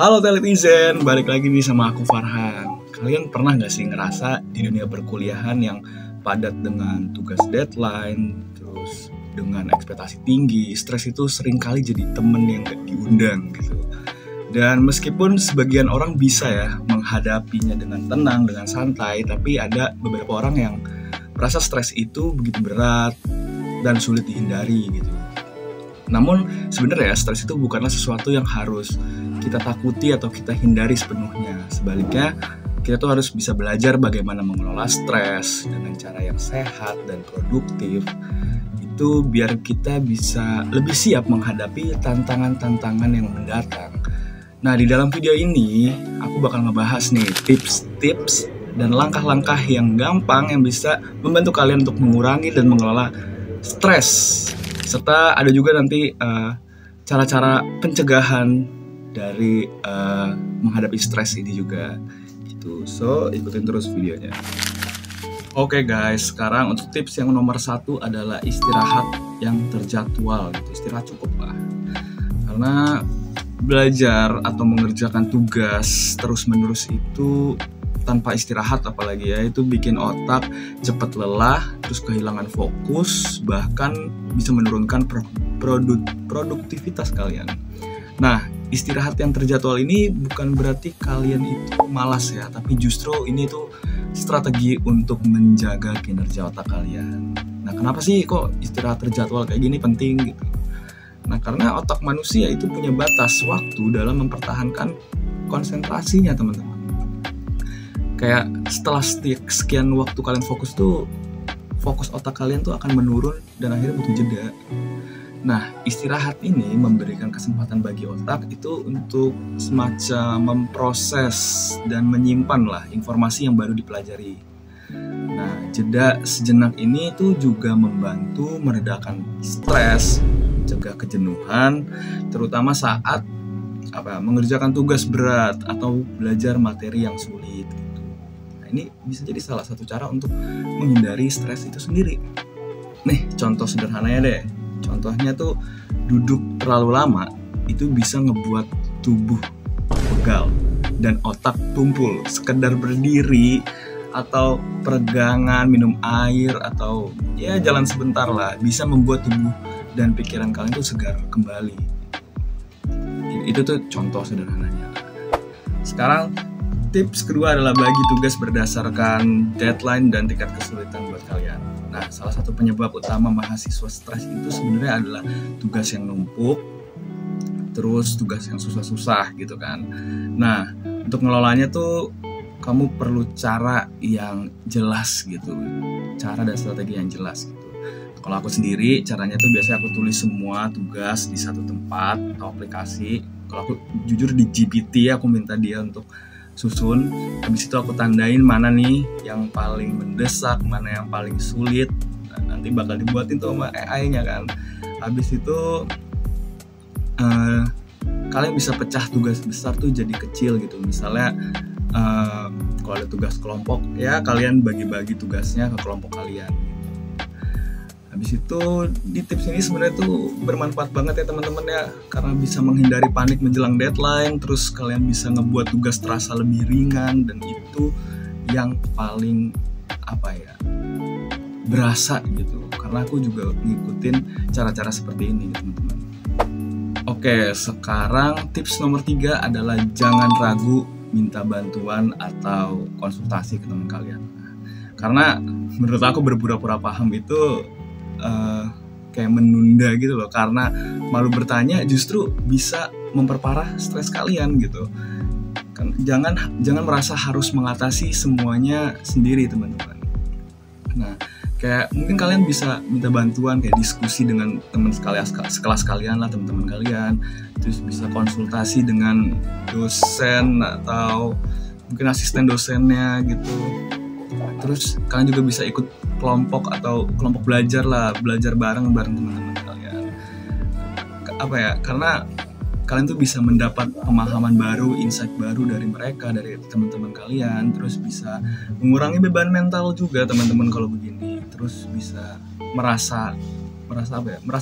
Halo teletizen, balik lagi nih sama aku Farhan. Kalian pernah gak sih ngerasa di dunia perkuliahan yang padat dengan tugas deadline, terus dengan ekspektasi tinggi, stres itu sering kali jadi temen yang gak diundang gitu. Dan meskipun sebagian orang bisa ya menghadapinya dengan tenang, dengan santai, tapi ada beberapa orang yang merasa stres itu begitu berat dan sulit dihindari gitu. Namun sebenarnya stres itu bukanlah sesuatu yang harus kita takuti atau kita hindari sepenuhnya. Sebaliknya, kita tuh harus bisa belajar bagaimana mengelola stres dengan cara yang sehat dan produktif. Itu biar kita bisa lebih siap menghadapi tantangan-tantangan yang mendatang. Nah, di dalam video ini, aku bakal ngebahas nih tips-tips dan langkah-langkah yang gampang yang bisa membantu kalian untuk mengurangi dan mengelola stres. Serta ada juga nanti cara-cara pencegahan dari menghadapi stres ini juga gitu. So, ikutin terus videonya. Oke guys, sekarang untuk tips yang nomor 1 adalah istirahat yang terjadwal gitu. Istirahat cukup lah. Karena belajar atau mengerjakan tugas terus-menerus itu tanpa istirahat apalagi ya, itu bikin otak cepat lelah, terus kehilangan fokus, bahkan bisa menurunkan produktivitas kalian. Nah, istirahat yang terjadwal ini bukan berarti kalian itu malas ya, tapi justru ini tuh strategi untuk menjaga kinerja otak kalian. Nah, kenapa sih kok istirahat terjadwal kayak gini penting gitu? Nah, karena otak manusia itu punya batas waktu dalam mempertahankan konsentrasinya, teman-teman. Kayak setelah sekian waktu kalian fokus otak kalian tuh akan menurun dan akhirnya butuh jeda. Nah, istirahat ini memberikan kesempatan bagi otak itu untuk semacam memproses dan menyimpan lah informasi yang baru dipelajari. Nah, jeda sejenak ini tuh juga membantu meredakan stres, mencegah kejenuhan, terutama saat mengerjakan tugas berat atau belajar materi yang sulit. Ini bisa jadi salah satu cara untuk menghindari stres itu sendiri. Nih, contoh sederhananya deh. Contohnya tuh duduk terlalu lama itu bisa ngebuat tubuh pegal dan otak tumpul. Sekedar berdiri atau peregangan, minum air atau ya jalan sebentar lah bisa membuat tubuh dan pikiran kalian tuh segar kembali. Itu tuh contoh sederhananya. Sekarang tips kedua adalah bagi tugas berdasarkan deadline dan tingkat kesulitan buat kalian. Nah, salah satu penyebab utama mahasiswa stres itu sebenarnya adalah tugas yang numpuk, terus tugas yang susah-susah gitu kan. Nah, untuk ngelolanya tuh kamu perlu cara yang jelas gitu, cara dan strategi yang jelas gitu. Kalau aku sendiri, caranya tuh biasanya aku tulis semua tugas di satu tempat atau aplikasi. Kalau aku jujur di GPT, aku minta dia untuk susun, habis itu aku tandain mana nih yang paling mendesak, mana yang paling sulit. Nah, nanti bakal dibuatin tuh sama AI-nya kan. Habis itu kalian bisa pecah tugas besar tuh jadi kecil gitu. Misalnya kalau ada tugas kelompok ya kalian bagi-bagi tugasnya ke kelompok kalian. Habis itu di tips ini sebenarnya tuh bermanfaat banget ya teman-teman ya, karena bisa menghindari panik menjelang deadline, terus kalian bisa ngebuat tugas terasa lebih ringan, dan itu yang paling berasa gitu, karena aku juga ngikutin cara-cara seperti ini teman-teman. Oke, sekarang tips nomor 3 adalah jangan ragu minta bantuan atau konsultasi ke teman kalian. Karena menurut aku berpura-pura paham itu kayak menunda gitu loh, karena malu bertanya justru bisa memperparah stres kalian gitu kan. Jangan merasa harus mengatasi semuanya sendiri teman-teman. Nah, kayak mungkin kalian bisa minta bantuan, kayak diskusi dengan teman sekelas kalian lah, teman-teman kalian, terus bisa konsultasi dengan dosen atau mungkin asisten dosennya gitu. Terus kalian juga bisa ikut kelompok atau kelompok belajar lah, belajar bareng teman-teman kalian. Karena kalian tuh bisa mendapat pemahaman baru, insight baru dari mereka, dari teman-teman kalian. Terus bisa mengurangi beban mental juga teman-teman kalau begini. Terus bisa merasa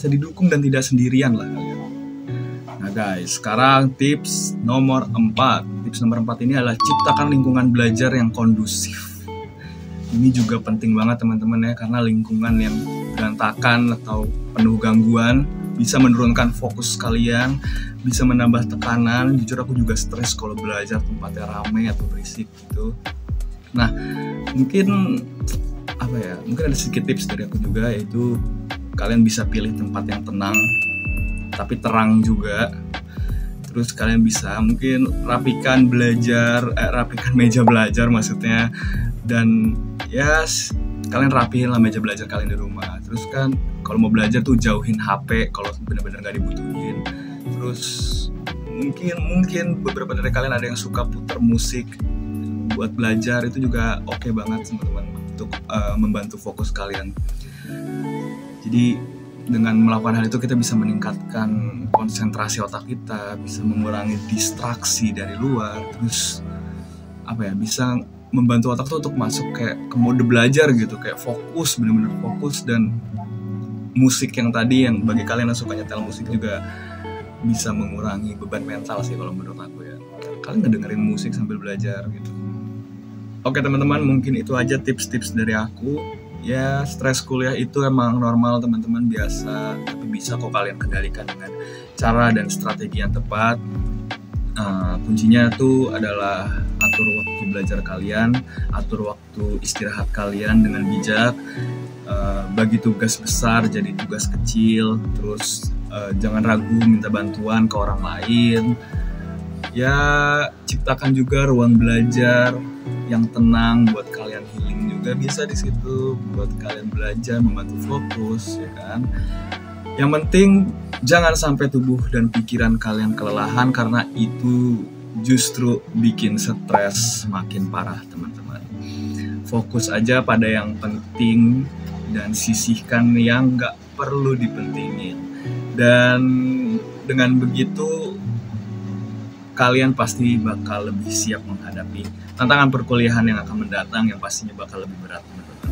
didukung dan tidak sendirian lah kalian. Nah, Nah guys, sekarang tips nomor 4. Tips nomor 4 ini adalah ciptakan lingkungan belajar yang kondusif. Ini juga penting banget teman-teman ya, karena lingkungan yang berantakan atau penuh gangguan bisa menurunkan fokus kalian, bisa menambah tekanan. Jujur aku juga stres kalau belajar tempatnya ramai atau berisik gitu. Nah, mungkin ada sedikit tips dari aku juga, yaitu kalian bisa pilih tempat yang tenang tapi terang juga. Terus kalian bisa mungkin rapikan meja belajar maksudnya, dan ya kalian rapihin lah meja belajar kalian di rumah. Terus kan kalau mau belajar tuh jauhin HP kalau benar-benar nggak dibutuhin. Terus mungkin beberapa dari kalian ada yang suka putar musik buat belajar, itu juga oke banget teman-teman untuk membantu fokus kalian. Jadi dengan melakukan hal itu kita bisa meningkatkan konsentrasi otak kita, bisa mengurangi distraksi dari luar, terus bisa membantu otak tuh untuk masuk kayak ke mode belajar gitu, kayak fokus, bener-bener fokus. Dan musik yang tadi, yang bagi kalian yang suka nyetel musik juga bisa mengurangi beban mental sih kalau menurut aku ya. Kalian ngedengerin musik sambil belajar gitu. Oke teman-teman, mungkin itu aja tips-tips dari aku. Ya, stres kuliah itu emang normal teman-teman, biasa, tapi bisa kok kalian kendalikan dengan cara dan strategi yang tepat. Kuncinya tuh adalah atur waktu belajar kalian, atur waktu istirahat kalian dengan bijak, bagi tugas besar jadi tugas kecil, terus jangan ragu minta bantuan ke orang lain. Ya, ciptakan juga ruang belajar yang tenang buat kalian healing juga bisa di situ, buat kalian belajar, membantu fokus, ya kan. Yang penting jangan sampai tubuh dan pikiran kalian kelelahan, karena itu justru bikin stres makin parah teman-teman. Fokus aja pada yang penting dan sisihkan yang nggak perlu dipentingin. Dan dengan begitu kalian pasti bakal lebih siap menghadapi tantangan perkuliahan yang akan mendatang, yang pastinya bakal lebih berat teman-teman.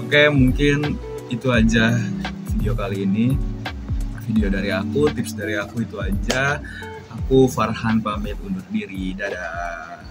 Oke, mungkin itu aja video kali ini. Video dari aku, tips dari aku itu aja. Aku Farhan pamit undur diri. Dadah.